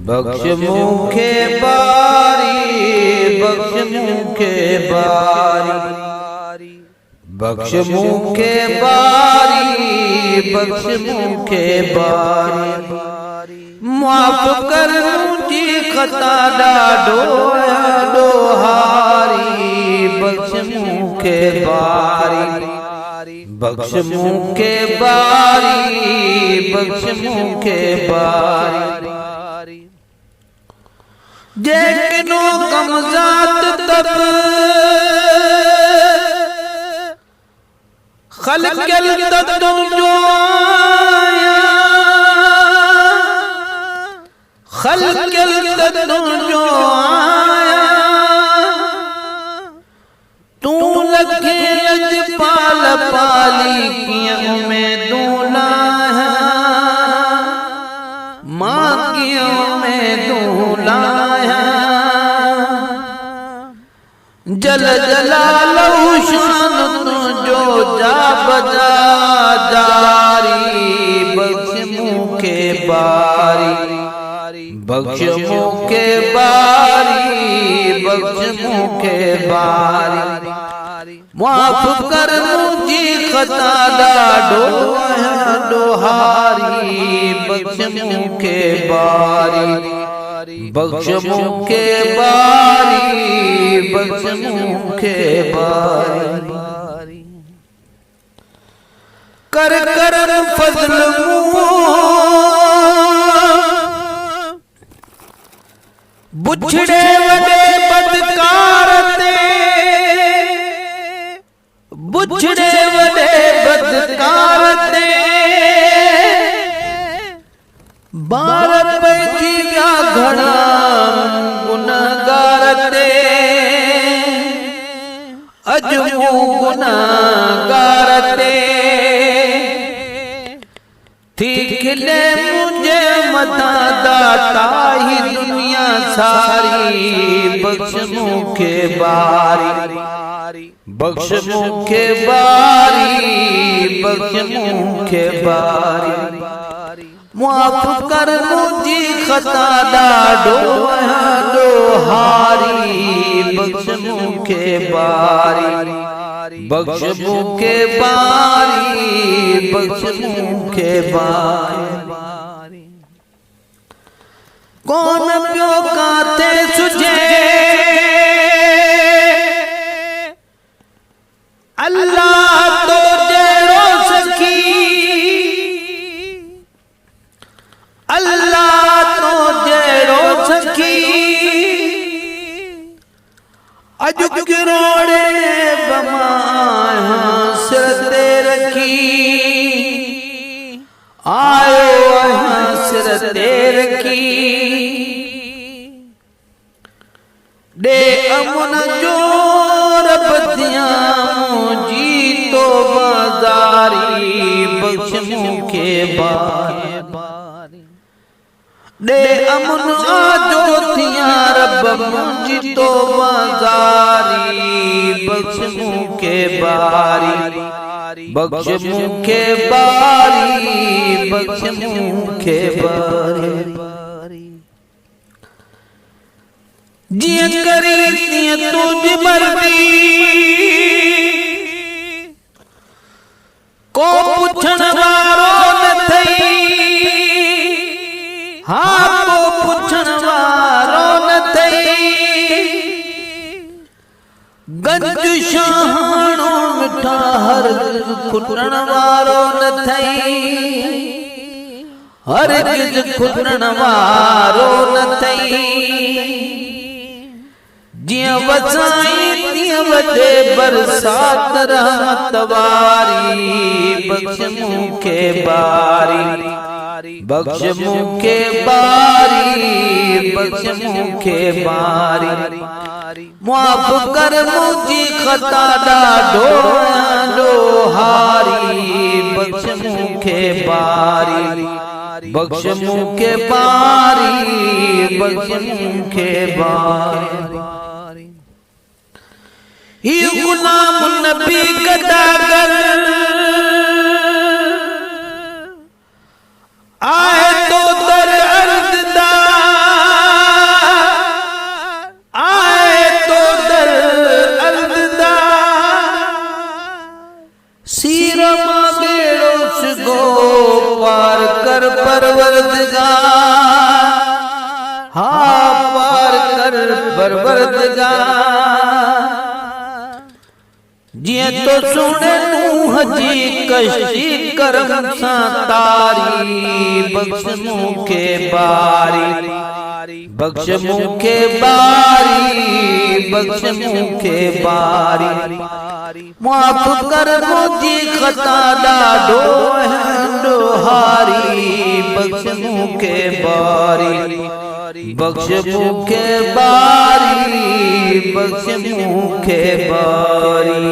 बख्श मुखे बारी, बख्श मुखे बारी, बख्श मुखे बारी, बख्श मुखे बारी। माफ कर मुझी खता डाडो डोहारी, बख्श मुखे बारी, बख्श मुखे बारी, बख्श मुखे बारी। जेकिनो कमजात तब खलकल तत्तुम जो आया, खलकल तत्तुम जो आया। तू लखे लजपाल पाली कियों में दूल्हा है, माँ कियों में दूल्हा है। जल जलालहु शान तुझो जा बजा जारी, बख्श मुखे बारी, बख्श मुखे बारी, बख्श मुखे बारी। माफ कर मुझी खता डाडो डोहारी, बख्श मुखे बारी, बख्श मुखे बारी, बख्श मुखे बारी। कर कर फजल बुछड़े वडे बदकार ते, बुछड़े वडे बदकार ते। बार पैठी गया घड़ा गुनाहगार ते, अजमू गुनाहगार ते। थी खिले मुझे मता दाता ही दुनिया सारी, बख्श मुखे बारी, बख्श मुखे बारी, बख्श मुखे बारी। माफ कर मुझी खता डाडो डोहारी, बख्श मुखे बारी, बख्श मुखे बारी, बख्श मुखे बारी। कौन प्यो काते सुझे अल्लाह तो जेरो सखी, अल्लाह तो जेरो सखी। अजुग गिरोड़े बमाया सिर ते रखी, आयो सिर ते रखी। दे अमुन जो रब दिया मुझी तो बाजारी, बख्श मुखे बारी। दे अमुन आजो थिया रब मुझी तो बाजारी, बख्श मुखे बारी, बख्श मुखे बारी, बख्श मुखे बारी। जिया करी तिया तुझ मर्दी, को पुछण वारो न थई। हाँ को पुछण वारो न थई। गंज शाहणो मिठा हर खुटण वारो न थई, हर किस खुटण वारो न थई। जिया वसाई तिया वजे बरसात रहमत वारी, बख्श मुखे बारी, बख्श मुखे बारी, बख्श मुखे बारी। माफ कर मुझी खता डाडो डोहारी, बख्श मुखे बारी, बख्श मुखे बारी, बख्श मुखे बारी। ये गुलाम नबी कदागर आए तो दर अर्ज़दार, परवरदिगार, हाँ पार कर परवरदिगार। जिए तो सुने नूह जी कश्ती करम सा तारी, बख्श मुखे बारी, बख्श मुखे बारी, बख्श मुखे बारी। माफ कर मुझी खता डाडो हारी, बख्श मुखे बारी, बख्श मुखे बारी, बख्श मुखे बारी।